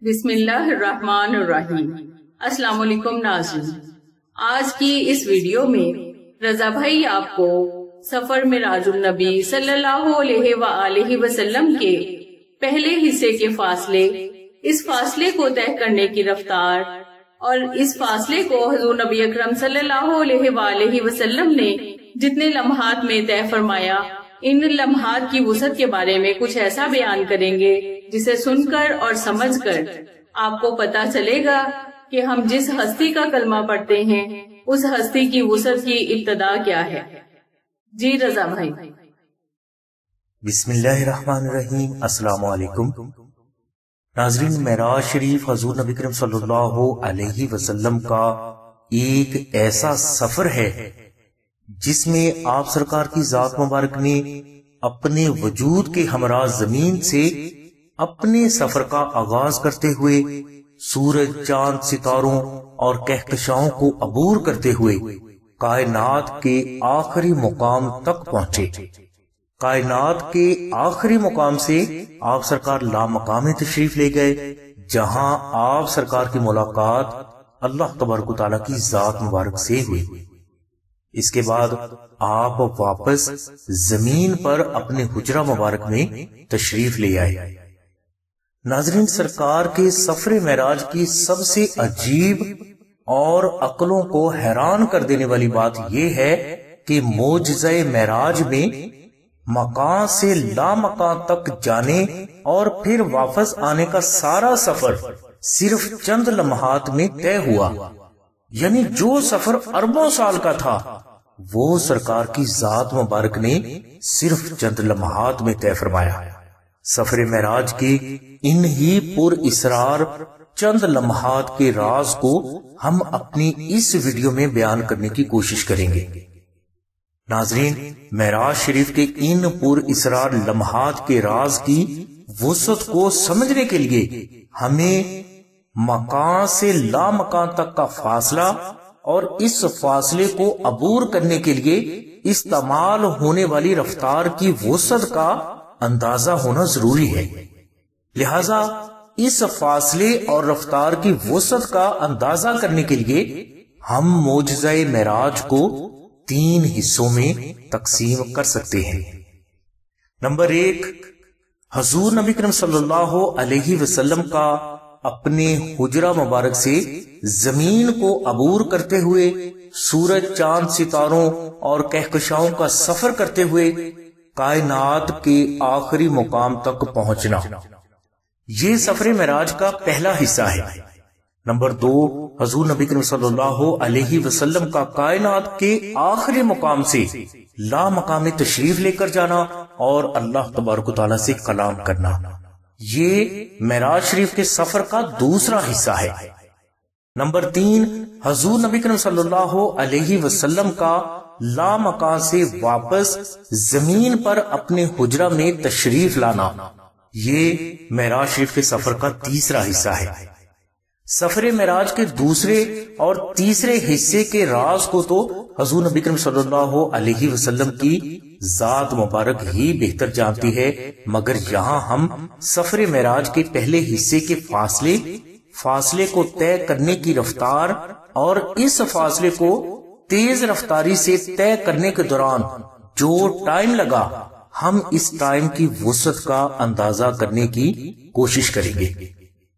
بسم اللہ الرحمن الرحیم۔ السلام علیکم ناظرین، آج کی اس ویڈیو میں رضا بھائی آپ کو سفر معراج النبی صلی اللہ علیہ وآلہ وسلم کے پہلے حصے کے فاصلے، اس فاصلے کو طے کرنے کی رفتار اور اس فاصلے کو حضور نبی اکرم صلی اللہ علیہ وآلہ وسلم نے جتنے لمحات میں طے فرمایا، ان لمحات کی وسعت کے بارے میں کچھ ایسا بیان کریں گے جسے سن کر اور سمجھ کر آپ کو پتا چلے گا کہ ہم جس ہستی کا کلمہ پڑھتے ہیں اس ہستی کی وسعت کی ابتدا کیا ہے۔ جی رضا بھائی۔ بسم اللہ الرحمن الرحیم۔ السلام علیکم ناظرین، معراج شریف حضور نبی کریم صلی اللہ علیہ وسلم کا ایک ایسا سفر ہے جس میں آپ سرکار کی ذات مبارک نے اپنے وجود کے ہمراہ زمین سے اپنے سفر کا آغاز کرتے ہوئے سورج، چاند، ستاروں اور کہکشاؤں کو عبور کرتے ہوئے کائنات کے آخری مقام تک پہنچے۔ کائنات کے آخری مقام سے آپ سرکار لامقام تشریف لے گئے، جہاں آپ سرکار کی ملاقات اللہ تبارک و تعالیٰ کی ذات مبارک سے ہوئی۔ اس کے بعد آپ واپس زمین پر اپنے حجرہ مبارک میں تشریف لے آئے۔ ناظرین، سرکار کے سفر معراج کی سب سے عجیب اور عقلوں کو حیران کر دینے والی بات یہ ہے کہ معجزہ معراج میں مکان سے لامکان تک جانے اور پھر واپس آنے کا سارا سفر صرف چند لمحات میں طے ہوا، یعنی جو سفر اربوں سال کا تھا وہ سرکار کی ذات مبارک نے صرف چند لمحات میں طے فرمایا۔ سفر معراج کے ان ہی پر اسرار چند لمحات کے راز کو ہم اپنی اس ویڈیو میں بیان کرنے کی کوشش کریں گے۔ ناظرین، معراج شریف کے ان پر اسرار لمحات کے راز کی وسعت کو سمجھنے کے لیے ہمیں مکان سے لامکان تک کا فاصلہ اور اس فاصلے کو عبور کرنے کے لیے استعمال ہونے والی رفتار کی وسعت کا اندازہ ہونا ضروری ہے۔ لہذا اس فاصلے اور رفتار کی وسعت کا اندازہ کرنے کے لیے ہم معجزہ معراج کو 3 حصوں میں تقسیم کر سکتے ہیں۔ نمبر 1، حضور نبی کریم صلی اللہ علیہ وسلم کا اپنے حجرہ مبارک سے زمین کو عبور کرتے ہوئے سورج، چاند، ستاروں اور کہکشاؤں کا سفر کرتے ہوئے کائنات کے آخری مقام تک پہنچنا، یہ سفر معراج کا پہلا حصہ ہے۔ نمبر 2، حضور نبی کریم صلی اللہ علیہ وسلم کا کائنات کے آخری مقام سے لامقام تشریف لے کر جانا اور اللہ تبارک و تعالیٰ سے کلام کرنا، یہ معراج شریف کے سفر کا دوسرا حصہ ہے۔ نمبر 3، حضور نبی کریم صلی اللہ علیہ وسلم کا لامکان سے واپس زمین پر اپنے حجرہ میں تشریف لانا، یہ معراج شریف کے سفر کا تیسرا حصہ ہے۔ سفر معراج کے دوسرے اور تیسرے حصے کے راز کو تو حضور نبی کریم صلی اللہ علیہ وسلم کی ذات مبارک ہی بہتر جانتی ہے، مگر یہاں ہم سفر معراج کے پہلے حصے کے فاصلے کو طے کرنے کی رفتار اور اس فاصلے کو تیز رفتاری سے طے کرنے کے دوران جو ٹائم لگا، ہم اس ٹائم کی وسعت کا اندازہ کرنے کی کوشش کریں گے۔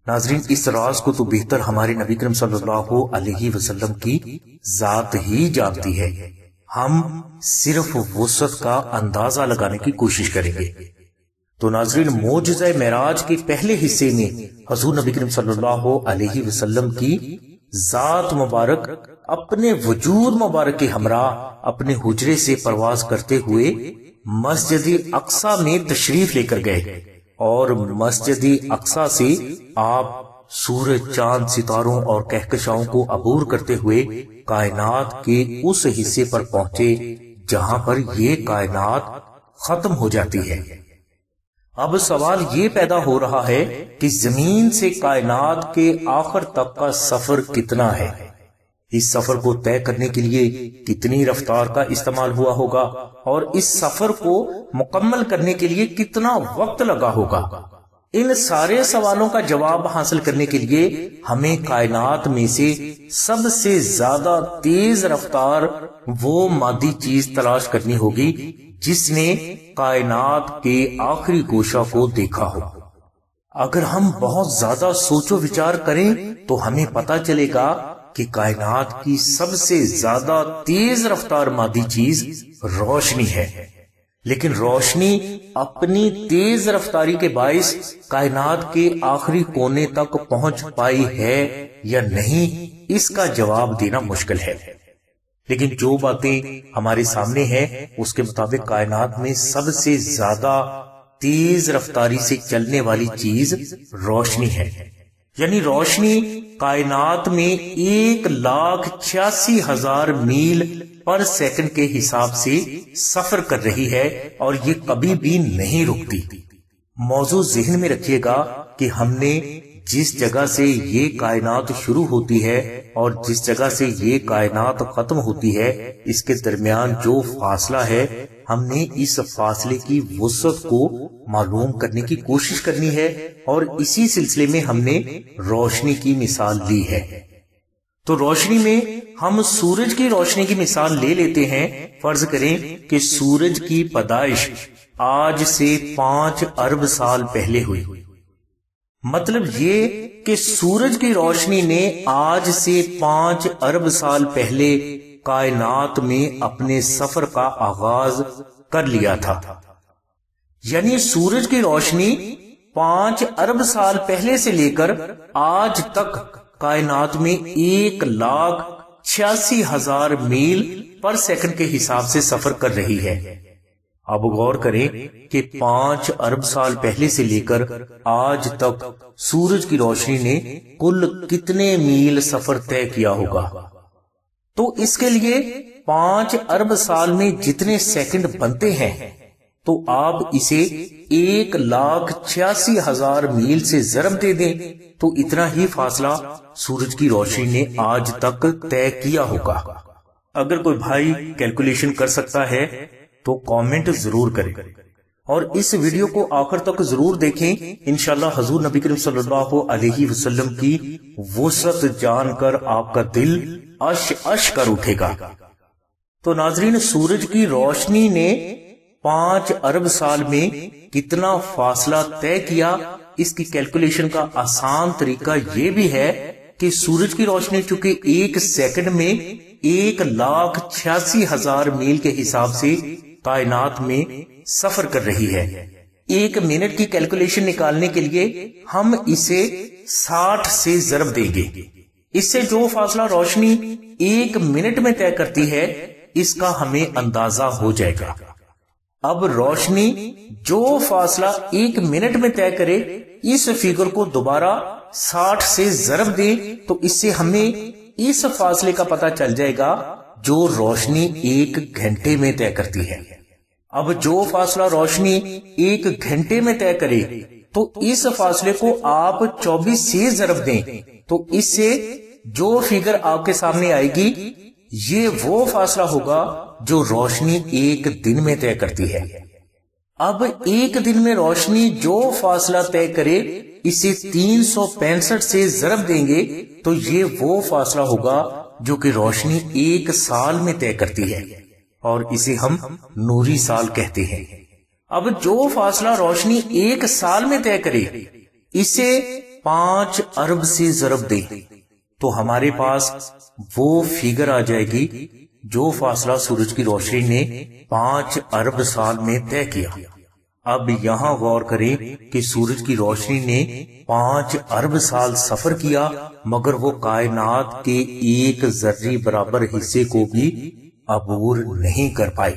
ناظرین، اس راز کو تو بہتر ہمارے نبی کریم صلی اللہ علیہ وسلم کی ذات ہی جانتی ہے، ہم صرف وسعت کا اندازہ لگانے کی کوشش کریں گے۔ تو ناظرین، معجزہ معراج کے پہلے حصے میں حضور نبی کریم صلی اللہ علیہ وسلم کی ذات مبارک اپنے وجود مبارک کے ہمراہ اپنے حجرے سے پرواز کرتے ہوئے مسجد اقصی میں تشریف لے کر گئے، اور مسجد اقصی سے آپ سورج، چاند، ستاروں اور کہکشاؤں کو عبور کرتے ہوئے کائنات کے اس حصے پر پہنچے جہاں پر یہ کائنات ختم ہو جاتی ہے۔ اب سوال یہ پیدا ہو رہا ہے کہ زمین سے کائنات کے آخر تک کا سفر کتنا ہے؟ اس سفر کو طے کرنے کے لیے کتنی رفتار کا استعمال ہوا ہوگا اور اس سفر کو مکمل کرنے کے لیے کتنا وقت لگا ہوگا؟ ان سارے سوالوں کا جواب حاصل کرنے کے لیے ہمیں کائنات میں سے سب سے زیادہ تیز رفتار وہ مادی چیز تلاش کرنی ہوگی جس نے کائنات کے آخری گوشہ کو دیکھا ہو۔ اگر ہم بہت زیادہ سوچ و وچار کریں تو ہمیں پتہ چلے گا کہ کائنات کی سب سے زیادہ تیز رفتار مادی چیز روشنی ہے، لیکن روشنی اپنی تیز رفتاری کے باعث کائنات کے آخری کونے تک پہنچ پائی ہے یا نہیں، اس کا جواب دینا مشکل ہے۔ لیکن جو باتیں ہمارے سامنے ہیں اس کے مطابق کائنات میں سب سے زیادہ تیز رفتاری سے چلنے والی چیز روشنی ہے، یعنی روشنی کائنات میں 1,86,000 میل پر سیکنڈ کے حساب سے سفر کر رہی ہے اور یہ کبھی بھی نہیں رکتی۔ موضوع ذہن میں رکھیے گا کہ ہم نے جس جگہ سے یہ کائنات شروع ہوتی ہے اور جس جگہ سے یہ کائنات ختم ہوتی ہے اس کے درمیان جو فاصلہ ہے، ہم نے اس فاصلے کی وسعت کو معلوم کرنے کی کوشش کرنی ہے، اور اسی سلسلے میں ہم نے روشنی کی مثال لی ہے۔ تو روشنی میں ہم سورج کی روشنی کی مثال لے لیتے ہیں۔ فرض کریں کہ سورج کی پیدائش آج سے 5 ارب سال پہلے ہوئی، مطلب یہ کہ سورج کی روشنی نے آج سے 5 ارب سال پہلے کائنات میں اپنے سفر کا آغاز کر لیا تھا، یعنی سورج کی روشنی 5 ارب سال پہلے سے لے کر آج تک کائنات میں 1,86,000 میل پر سیکنڈ کے حساب سے سفر کر رہی ہے۔ اب غور کریں کہ 5 ارب سال پہلے سے لے کر آج تک سورج کی روشنی نے کل کتنے میل سفر طے کیا ہوگا؟ تو اس کے لیے 5 ارب سال میں جتنے سیکنڈ بنتے ہیں تو آپ اسے 1,86,000 میل سے ضرب دے دیں تو اتنا ہی فاصلہ سورج کی روشنی نے آج تک طے کیا ہوگا۔ اگر کوئی بھائی کیلکولیشن کر سکتا ہے تو کامنٹ ضرور کریں، اور اس ویڈیو کو آخر تک ضرور دیکھیں۔ انشاءاللہ حضور نبی کریم صلی اللہ علیہ وسلم کی وسعت جان کر آپ کا دل اش اش کر اٹھے گا۔ تو ناظرین، سورج کی روشنی نے 5 ارب سال میں کتنا فاصلہ طے کیا، اس کی کیلکولیشن کا آسان طریقہ یہ بھی ہے کہ سورج کی روشنی چونکہ 1 سیکنڈ میں 1,86,000 میل کے حساب سے کائنات میں سفر کر رہی ہے، 1 منٹ کی کیلکولیشن نکالنے کے لیے ہم اسے 60 سے ضرب دیں گے۔ اس سے جو فاصلہ روشنی 1 منٹ میں طے کرتی ہے اس کا ہمیں اندازہ ہو جائے گا۔ اب روشنی جو فاصلہ 1 منٹ میں طے کرے اس فگر کو دوبارہ 60 سے ضرب دیں تو اس سے ہمیں اس فاصلے کا پتہ چل جائے گا جو روشنی 1 گھنٹے میں طے کرتی ہے۔ اب جو فاصلہ روشنی 1 گھنٹے میں طے کرے تو اس فاصلے کو آپ 24 سے ضرب دیں تو اس سے جو فگر آپ کے سامنے آئے گی یہ وہ فاصلہ ہوگا جو روشنی 1 دن میں طے کرتی ہے۔ اب 1 دن میں روشنی جو فاصلہ طے کرے اسے 365 سے ضرب دیں گے تو یہ وہ فاصلہ ہوگا جو کہ روشنی 1 سال میں طے کرتی ہے، اور اسے ہم نوری سال کہتے ہیں۔ اب جو فاصلہ روشنی 1 سال میں طے کرے اسے 5 ارب سے ضرب دیں تو ہمارے پاس وہ فگر آ جائے گی جو فاصلہ سورج کی روشنی نے 5 ارب سال میں طے کیا۔ اب یہاں غور کریں کہ سورج کی روشنی نے 5 ارب سال سفر کیا مگر وہ کائنات کے 1 ذرے برابر حصے کو بھی عبور نہیں کر پائی۔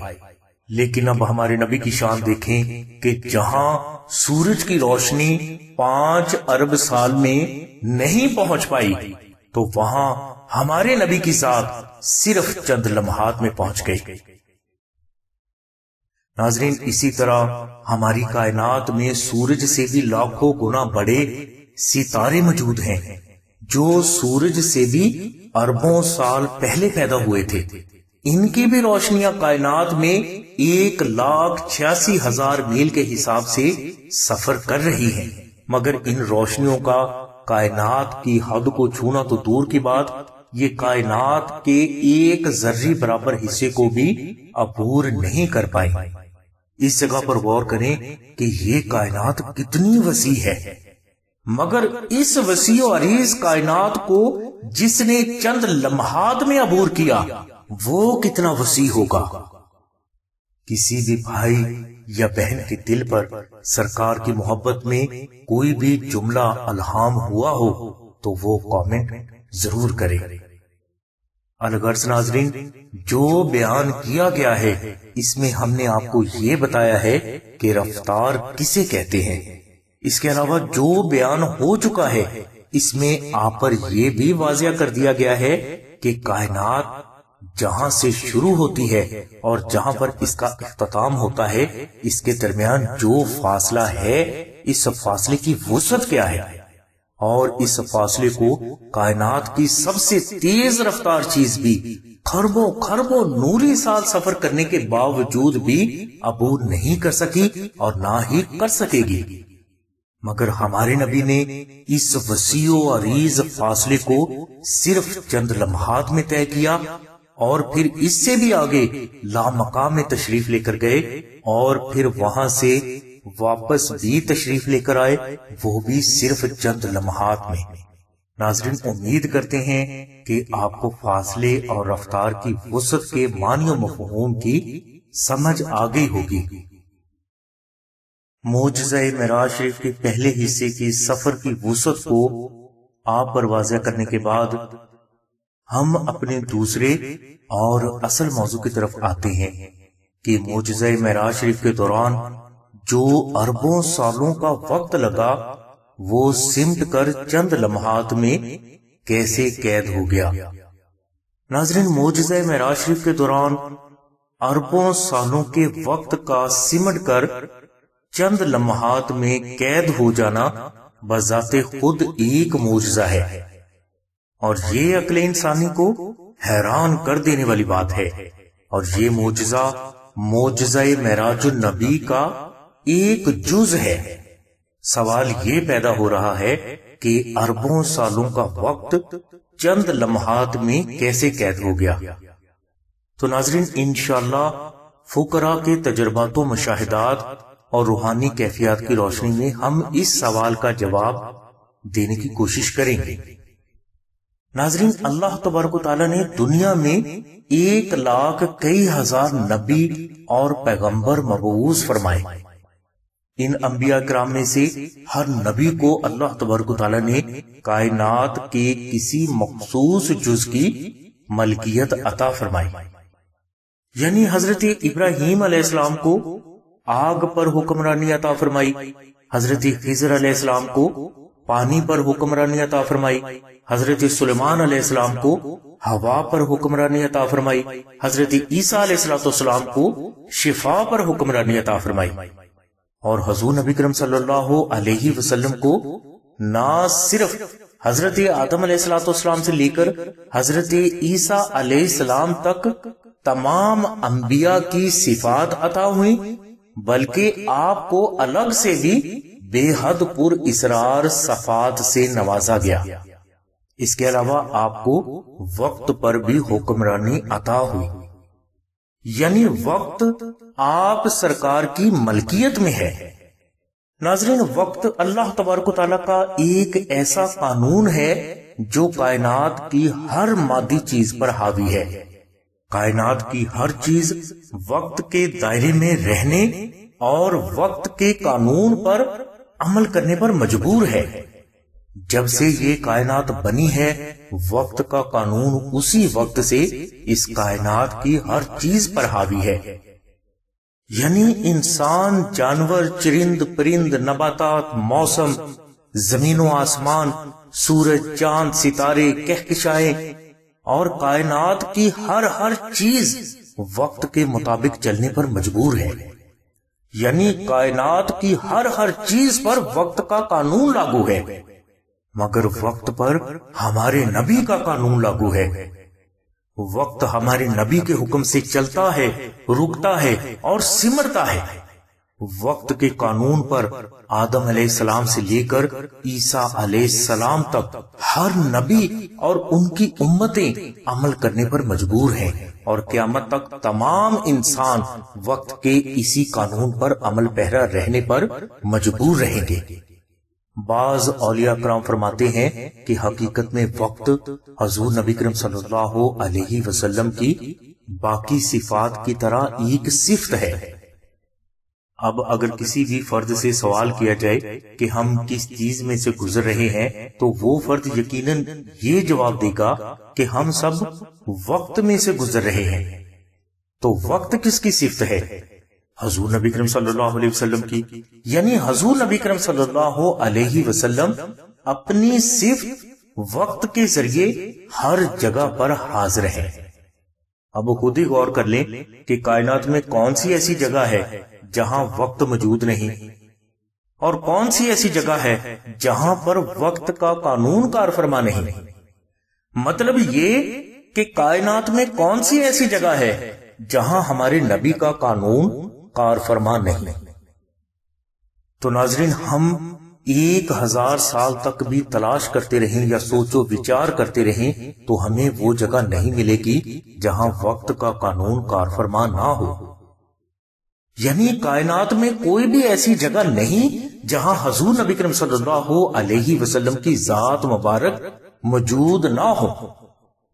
لیکن اب ہمارے نبی کی شان دیکھیں کہ جہاں سورج کی روشنی 5 ارب سال میں نہیں پہنچ پائی تو وہاں ہمارے نبی کی ذات صرف چند لمحات میں پہنچ گئی۔ ناظرین، اسی طرح ہماری کائنات میں سورج سے بھی لاکھوں گنا بڑے ستارے موجود ہیں جو سورج سے بھی اربوں سال پہلے پیدا ہوئے تھے۔ ان کی بھی روشنیاں کائنات میں 1,86,000 میل کے حساب سے سفر کر رہی ہیں۔ مگر ان روشنیوں کا کائنات کی حد کو چھونا تو دور کی بات، یہ کائنات کے ایک ذرے برابر حصے کو بھی عبور نہیں کر پائے۔ اس جگہ پر غور کریں کہ یہ کائنات کتنی وسیع ہے، مگر اس وسیع و عریض کائنات کو جس نے چند لمحات میں عبور کیا وہ کتنا وسیع ہوگا۔ کسی بھی بھائی یا بہن کے دل پر سرکار کی محبت میں کوئی بھی جملہ الہام ہوا ہو تو وہ کامنٹ ضرور کرے۔ الغرض ناظرین، جو بیان کیا گیا ہے اس میں ہم نے آپ کو یہ بتایا ہے کہ رفتار کسے کہتے ہیں۔ اس کے علاوہ جو بیان ہو چکا ہے اس میں آپ پر یہ بھی واضح کر دیا گیا ہے کہ کائنات جہاں سے شروع ہوتی ہے اور جہاں پر اس کا اختتام ہوتا ہے اس کے درمیان جو فاصلہ ہے، اس فاصلے کی وسعت کیا ہے، اور اس فاصلے کو کائنات کی سب سے تیز رفتار چیز بھی خربوں خربوں نوری سال سفر کرنے کے باوجود بھی عبور نہیں کر سکی اور نہ ہی کر سکے گی، مگر ہمارے نبی نے اس وسیع و عریض فاصلے کو صرف چند لمحات میں طے کیا، اور پھر اس سے بھی آگے لامقام میں تشریف لے کر گئے، اور پھر وہاں سے واپس بھی تشریف لے کر آئے، وہ بھی صرف چند لمحات میں۔ ناظرین، امید کرتے ہیں کہ آپ کو فاصلے اور رفتار کی وسعت کے معنی و مفہوم کی سمجھ آ گئی ہوگی۔ معجزہ معراج شریف کے پہلے حصے کی سفر کی وسعت کو آپ پر واضح کرنے کے بعد ہم اپنے دوسرے اور اصل موضوع کی طرف آتے ہیں کہ معجزہ معراج شریف کے دوران جو اربوں سالوں کا وقت لگا وہ سمٹ کر چند لمحات میں کیسے قید ہو گیا۔ ناظرین، معجزہ معراج شریف کے دوران اربوں سالوں کے وقت کا سمٹ کر چند لمحات میں قید ہو جانا بذات خود ایک معجزہ ہے، اور یہ عقل انسانی کو حیران کر دینے والی بات ہے، اور یہ معجزہ معراج النبی کا ایک جز ہے۔ سوال یہ پیدا ہو رہا ہے کہ اربوں سالوں کا وقت چند لمحات میں کیسے قید ہو گیا؟ تو ناظرین، انشاءاللہ فقراء کے تجربات و مشاہدات اور روحانی کیفیات کی روشنی میں ہم اس سوال کا جواب دینے کی کوشش کریں گے۔ ناظرین، اللہ تبارک و تعالیٰ نے دنیا میں 1,00,000 نبی اور پیغمبر مبعوث فرمائے۔ ان انبیاء کرام میں سے ہر نبی کو اللہ تبارک و تعالیٰ نے کائنات کے کسی مخصوص جز کی ملکیت عطا فرمائی۔ یعنی حضرت ابراہیم علیہ السلام کو آگ پر حکمرانی عطا فرمائی، حضرت خضر علیہ السلام کو پانی پر حکمرانی عطا فرمائی، حضرت سلیمان علیہ السلام کو ہوا پر حکمرانی عطا فرمائی، حضرت عیسیٰ علیہ السلام کو شفا پر حکمرانی عطا فرمائی، اور حضور نبی کریم صلی اللہ علیہ وسلم کو نہ صرف حضرت آدم علیہ السلام سے لے کر حضرت عیسیٰ علیہ السلام تک تمام انبیاء کی صفات عطا ہوئی، بلکہ آپ کو الگ سے بھی بے حد پر اسرار صفات سے نوازا گیا۔ اس کے علاوہ آپ کو وقت پر بھی حکمرانی عطا ہوئی، یعنی وقت آپ سرکار کی ملکیت میں ہے۔ ناظرین، وقت اللہ تبارک و تعالیٰ کا ایک ایسا قانون ہے جو کائنات کی ہر مادی چیز پر حاوی ہے۔ کائنات کی ہر چیز وقت کے دائرے میں رہنے اور وقت کے قانون پر عمل کرنے پر مجبور ہے۔ جب سے یہ کائنات بنی ہے، وقت کا قانون اسی وقت سے اس کائنات کی ہر چیز پر حاوی ہے، یعنی انسان، جانور، چرند پرند، نباتات، موسم، زمین و آسمان، سورج، چاند، ستارے، کہکشائیں اور کائنات کی ہر چیز وقت کے مطابق چلنے پر مجبور ہے، یعنی کائنات کی ہر چیز پر وقت کا قانون لاگو ہے، مگر وقت پر ہمارے نبی کا قانون لاگو ہے۔ وقت ہمارے نبی کے حکم سے چلتا ہے، رکتا ہے اور سمرتا ہے۔ وقت کے قانون پر آدم علیہ السلام سے لے کر عیسیٰ علیہ السلام تک ہر نبی اور ان کی امتیں عمل کرنے پر مجبور ہیں، اور قیامت تک تمام انسان وقت کے اسی قانون پر عمل پیرا رہنے پر مجبور رہیں گے۔ بعض اولیاء کرام فرماتے ہیں کہ حقیقت میں وقت حضور نبی کریم صلی اللہ علیہ وسلم کی باقی صفات کی طرح ایک صفت ہے۔ اب اگر کسی بھی فرد سے سوال کیا جائے کہ ہم کس چیز میں سے گزر رہے ہیں تو وہ فرد یقیناً یہ جواب دے گا کہ ہم سب وقت میں سے گزر رہے ہیں۔ تو وقت کس کی صفت ہے؟ حضور نبی کریم صلی اللہ علیہ وسلم کی، یعنی حضور نبی کریم صلی اللہ علیہ وسلم اپنی صفت وقت کے ذریعے ہر جگہ پر حاضر ہیں۔ اب خود ہی غور کر لیں کہ کائنات میں کون سی ایسی جگہ ہے جہاں وقت موجود نہیں، اور کون سی ایسی جگہ ہے جہاں پر وقت کا قانون کار فرما نہیں۔ مطلب یہ کہ کائنات میں کون سی ایسی جگہ ہے جہاں ہمارے نبی کا قانون کار فرما نہیں۔ تو ناظرین، ہم 1000 سال تک بھی تلاش کرتے رہیں یا سوچ و وچار کرتے رہیں تو ہمیں وہ جگہ نہیں ملے گی جہاں وقت کا قانون کار فرما نہ ہو۔ یعنی کائنات میں کوئی بھی ایسی جگہ نہیں جہاں حضور نبی کریم صلی اللہ علیہ وسلم کی ذات مبارک موجود نہ ہو،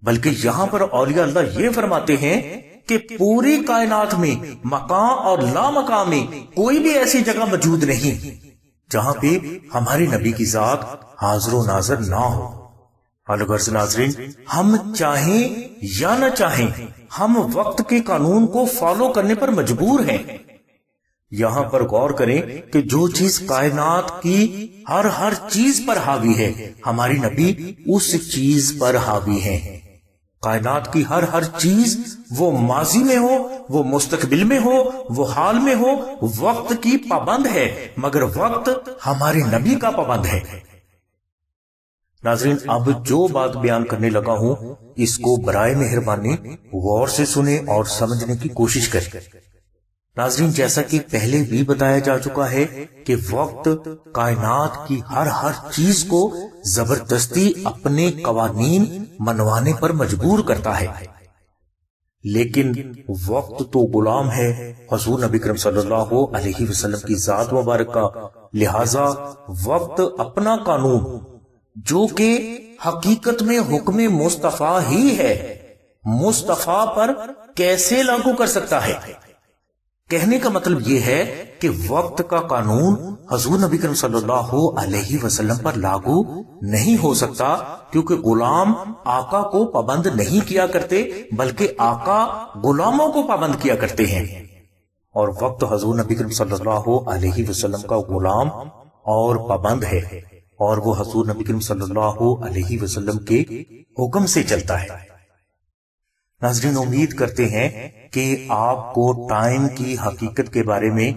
بلکہ یہاں پر اولیاء اللہ یہ فرماتے ہیں کہ پوری کائنات میں مکان اور لا مکان میں کوئی بھی ایسی جگہ موجود نہیں جہاں پہ ہمارے نبی کی ذات حاضر و ناظر نہ ہو۔ الغرض ناظرین، ہم چاہیں یا نہ چاہیں ہم وقت کے قانون کو فالو کرنے پر مجبور ہیں۔ یہاں پر غور کریں کہ جو چیز کائنات کی ہر چیز پر حاوی ہے، ہماری نبی اس چیز پر حاوی ہیں۔ کائنات کی ہر چیز، وہ ماضی میں ہو، وہ مستقبل میں ہو، وہ حال میں ہو، وقت کی پابند ہے، مگر وقت ہمارے نبی کا پابند ہے۔ ناظرین، اب جو بات بیان کرنے لگا ہوں اس کو برائے مہربانی غور سے سنیں اور سمجھنے کی کوشش کریں۔ ناظرین، جیسا کہ پہلے بھی بتایا جا چکا ہے کہ وقت کائنات کی ہر چیز کو زبردستی اپنے قوانین منوانے پر مجبور کرتا ہے، لیکن وقت تو غلام ہے حضور نبی کریم صلی اللہ علیہ وسلم کی ذات مبارک کا، لہذا وقت اپنا قانون جو کہ حقیقت میں حکم مصطفیٰ ہی ہے، مصطفیٰ پر کیسے لاگو کر سکتا ہے؟ کہنے کا مطلب یہ ہے کہ وقت کا قانون حضور نبی کریم صلی اللہ علیہ وسلم پر لاگو نہیں ہو سکتا، کیونکہ غلام آقا کو پابند نہیں کیا کرتے بلکہ آقا غلاموں کو پابند کیا کرتے ہیں، اور وقت حضور نبی کریم صلی اللہ علیہ وسلم کا غلام اور پابند ہے، اور وہ حضور نبی کریم صلی اللہ علیہ وسلم کے حکم سے چلتا ہے۔ ناظرین، امید کرتے ہیں کہ آپ کو ٹائم کی حقیقت کے بارے میں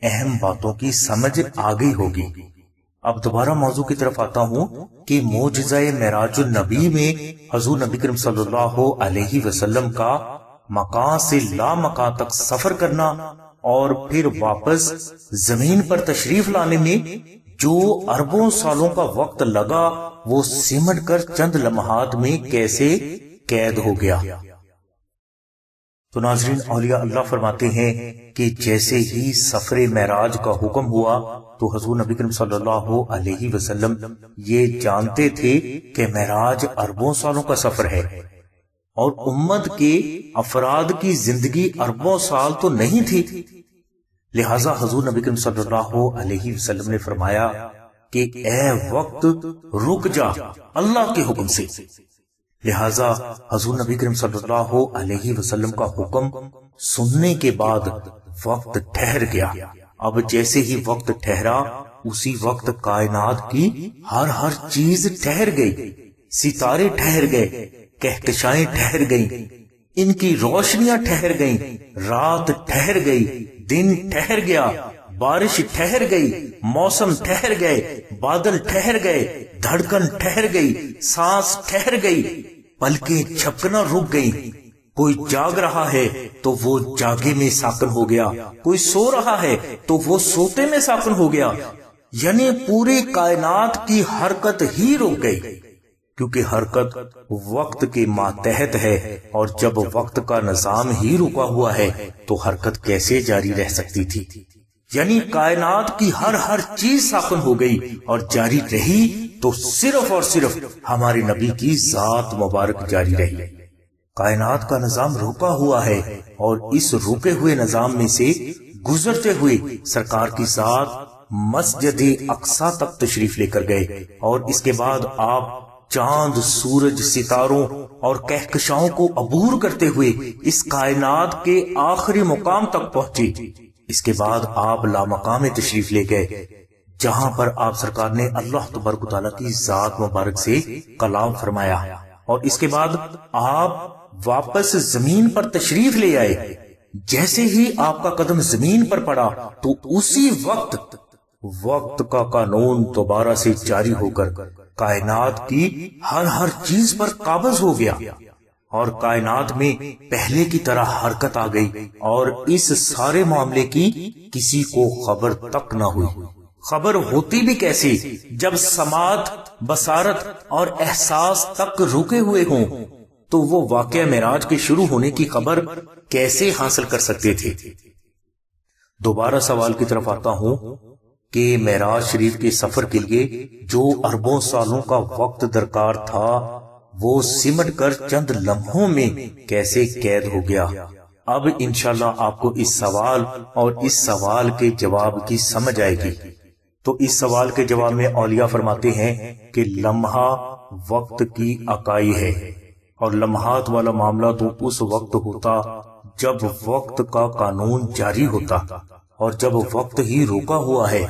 اہم باتوں کی سمجھ آ گئی ہوگی۔ اب دوبارہ موضوع کی طرف آتا ہوں کہ معجزہ معراج النبی میں حضور نبی کریم صلی اللہ علیہ وسلم کا مکان سے لا مکان تک سفر کرنا اور پھر واپس زمین پر تشریف لانے میں جو اربوں سالوں کا وقت لگا، وہ سمٹ کر چند لمحات میں کیسے قید ہو گیا۔ تو ناظرین، اولیاء اللہ فرماتے ہیں کہ جیسے ہی سفر معراج کا حکم ہوا تو حضور نبی کریم صلی اللہ علیہ وسلم یہ جانتے تھے کہ معراج اربوں سالوں کا سفر ہے، اور امت کے افراد کی زندگی اربوں سال تو نہیں تھی، لہٰذا حضور نبی کریم صلی اللہ علیہ وسلم نے فرمایا کہ اے وقت رک جا اللہ کے حکم سے۔ لہٰذا حضور نبی کریم صلی اللہ علیہ وسلم کا حکم سننے کے بعد وقت ٹھہر گیا۔ اب جیسے ہی وقت ٹھہرا اسی وقت کائنات کی ہر چیز ٹھہر گئی، ستارے ٹھہر گئے، کہکشائیں ٹھہر گئیں، ان کی روشنیاں ٹھہر گئیں، رات ٹھہر گئی، دن ٹھہر گیا، بارش ٹھہر گئی، موسم ٹھہر گئے، بادل ٹھہر گئے، دھڑکن ٹھہر گئی، سانس ٹھہر گئی، پلکیں چھپکنا رک گئی، کوئی جاگ رہا ہے تو وہ جاگے میں ساکن ہو گیا، کوئی سو رہا ہے تو وہ سوتے میں ساکن ہو گیا، یعنی پوری کائنات کی حرکت ہی رک گئی، کیونکہ حرکت وقت کے ماتحت ہے، اور جب وقت کا نظام ہی رکا ہوا ہے تو حرکت کیسے جاری رہ سکتی تھی؟ یعنی کائنات کی ہر چیز ساکن ہو گئی اور جاری رہی تو صرف اور صرف ہمارے نبی کی ذات مبارک جاری رہی۔ کائنات کا نظام رکا ہوا ہے، اور اس رکے ہوئے نظام میں سے گزرتے ہوئے سرکار کی ذات مسجد اقصی تک تشریف لے کر گئے، اور اس کے بعد آپ چاند، سورج، ستاروں اور کہکشاؤں کو عبور کرتے ہوئے اس کائنات کے آخری مقام تک پہنچے۔ اس کے بعد آپ لامقام تشریف لے گئے، جہاں پر آپ سرکار نے اللہ تبارک و تعالیٰ کی ذات مبارک سے کلام فرمایا، اور اس کے بعد آپ واپس زمین پر تشریف لے آئے۔ جیسے ہی آپ کا قدم زمین پر پڑا تو اسی وقت کا قانون دوبارہ سے جاری ہو کر کائنات کی ہر چیز پر قابض ہو گیا، اور کائنات میں پہلے کی طرح حرکت آ گئی، اور اس سارے معاملے کی کسی کو خبر تک نہ ہوئی۔ خبر ہوتی بھی کیسے جب سماعت، بصارت اور احساس تک رکے ہوئے ہوں، تو وہ واقعہ معراج کے شروع ہونے کی خبر کیسے حاصل کر سکتے تھے؟ دوبارہ سوال کی طرف آتا ہوں کہ معراج شریف کے سفر کے لیے جو اربوں سالوں کا وقت درکار تھا، وہ سمٹ کر چند لمحوں میں کیسے قید ہو گیا؟ اب انشاءاللہ آپ کو اس سوال اور اس سوال کے جواب کی سمجھ آئے گی۔ تو اس سوال کے جواب میں اولیاء فرماتے ہیں کہ لمحہ وقت کی اکائی ہے، اور لمحات والا معاملہ تو اس وقت ہوتا جب وقت کا قانون جاری ہوتا، اور جب وقت ہی روکا ہوا ہے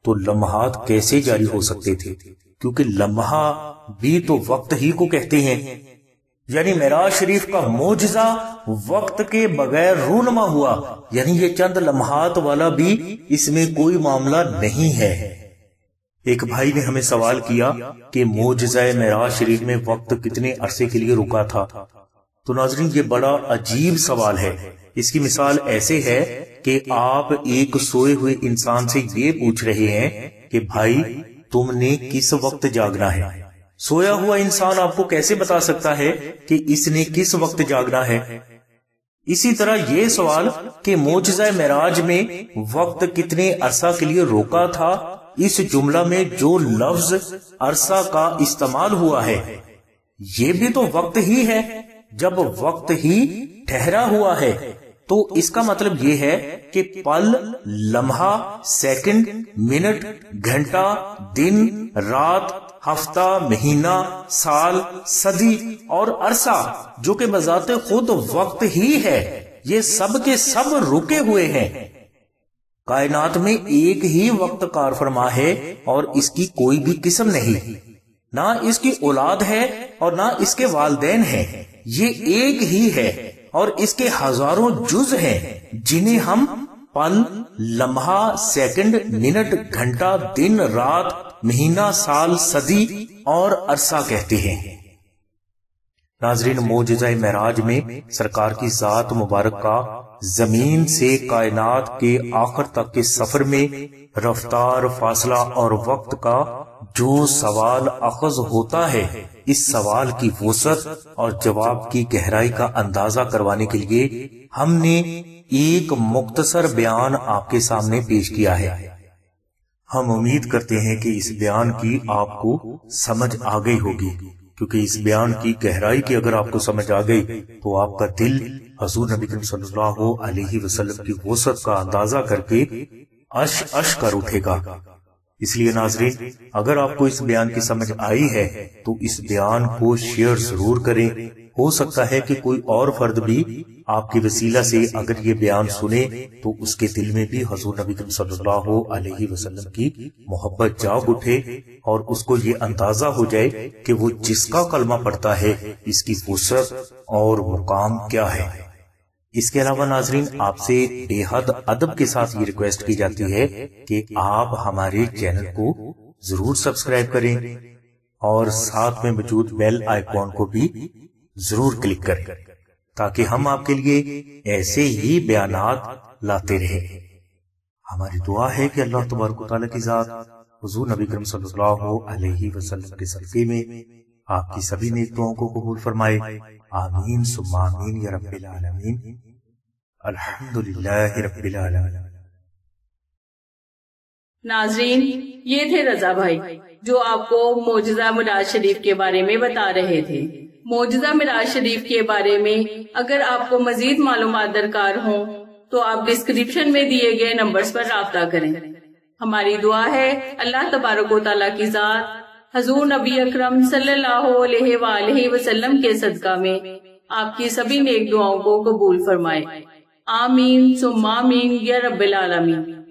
تو لمحات کیسے جاری ہو سکتے تھے؟ کیونکہ لمحہ بھی تو وقت ہی کو کہتے ہیں۔ یعنی معراج شریف کا معجزہ وقت کے بغیر رونما ہوا، یعنی یہ چند لمحات والا بھی اس میں کوئی معاملہ نہیں ہے۔ ایک بھائی نے ہمیں سوال کیا کہ معجزہ معراج شریف میں وقت کتنے عرصے کے لیے رکا تھا؟ تو ناظرین، یہ بڑا عجیب سوال ہے۔ اس کی مثال ایسے ہے کہ آپ ایک سوئے ہوئے انسان سے یہ پوچھ رہے ہیں کہ بھائی تم نے کس وقت جاگنا ہے؟ سویا ہوا انسان آپ کو کیسے بتا سکتا ہے کہ اس نے کس وقت جاگنا ہے؟ اسی طرح یہ سوال کہ معجزہ معراج میں وقت کتنے عرصہ کے لیے روکا تھا، اس جملہ میں جو لفظ عرصہ کا استعمال ہوا ہے یہ بھی تو وقت ہی ہے۔ جب وقت ہی ٹھہرا ہوا ہے تو اس کا مطلب یہ ہے کہ پل، لمحہ، سیکنڈ، منٹ، گھنٹہ، دن، رات، ہفتہ، مہینہ، سال، صدی اور عرصہ، جو کہ بذات خود وقت ہی ہے، یہ سب کے سب رکے ہوئے ہیں۔ کائنات میں ایک ہی وقت کار فرما ہے، اور اس کی کوئی بھی قسم نہیں، نہ اس کی اولاد ہے اور نہ اس کے والدین ہیں، یہ ایک ہی ہے، اور اس کے ہزاروں جز ہیں جنہیں ہم پل، لمحہ، سیکنڈ، منٹ، گھنٹہ، دن، رات، مہینہ، سال، صدی اور عرصہ کہتے ہیں۔ ناظرین، معجزہ معراج میں سرکار کی ذات مبارک کا زمین سے کائنات کے آخر تک کے سفر میں رفتار، فاصلہ اور وقت کا جو سوال اخذ ہوتا ہے، اس سوال کی وسعت اور جواب کی گہرائی کا اندازہ کروانے کے لیے ہم نے ایک مختصر بیان آپ کے سامنے پیش کیا ہے۔ ہم امید کرتے ہیں کہ اس بیان کی آپ کو سمجھ آ گئی ہوگی، کیونکہ اس بیان کی گہرائی کی اگر آپ کو سمجھ آ گئی تو آپ کا دل حضور نبی کریم صلی اللہ علیہ وسلم کی وسعت کا اندازہ کر کے عش عش کر اٹھے گا۔ اس لیے ناظرین، اگر آپ کو اس بیان کی سمجھ آئی ہے تو اس بیان کو شیئر ضرور کریں۔ ہو سکتا ہے کہ کوئی اور فرد بھی آپ کی وسیلہ سے اگر یہ بیان سنے تو اس کے دل میں بھی حضور نبی کریم صلی اللہ علیہ وسلم کی محبت جاگ اٹھے، اور اس کو یہ اندازہ ہو جائے کہ وہ جس کا کلمہ پڑھتا ہے اس کی وسعت اور مقام کیا ہے۔ اس کے علاوہ ناظرین، آپ سے بے حد ادب کے ساتھ یہ ریکویسٹ کی جاتی ہے کہ آپ ہمارے چینل کو ضرور سبسکرائب کریں اور ساتھ میں موجود بیل آئیکن کو بھی ضرور کلک کریں تاکہ ہم آپ کے لیے ایسے ہی بیانات لاتے رہیں۔ ہماری دعا ہے کہ اللہ تبارک و تعالیٰ کی ذات حضور نبی کریم صلی اللہ علیہ وسلم کے صدقے میں آپ کی سبھی نیک دعاؤں کو قبول فرمائے، آمین ثم آمین یا رب العالمین۔ الحمدللہ رب العالمین۔ ناظرین، یہ تھے رضا بھائی جو آپ کو معجزہ معراج شریف کے بارے میں بتا رہے تھے۔ معجزہ معراج شریف کے بارے میں اگر آپ کو مزید معلومات درکار ہوں تو آپ ڈسکرپشن میں دیے گئے نمبرز پر رابطہ کریں۔ ہماری دعا ہے اللہ تبارک و تعالیٰ کی ذات حضور نبی اکرم صلی اللہ علیہ وآلہ وسلم کے صدقہ میں آپ کی سبھی نیک دعاؤں کو قبول فرمائے، آمین ثم آمین یا رب العالمین۔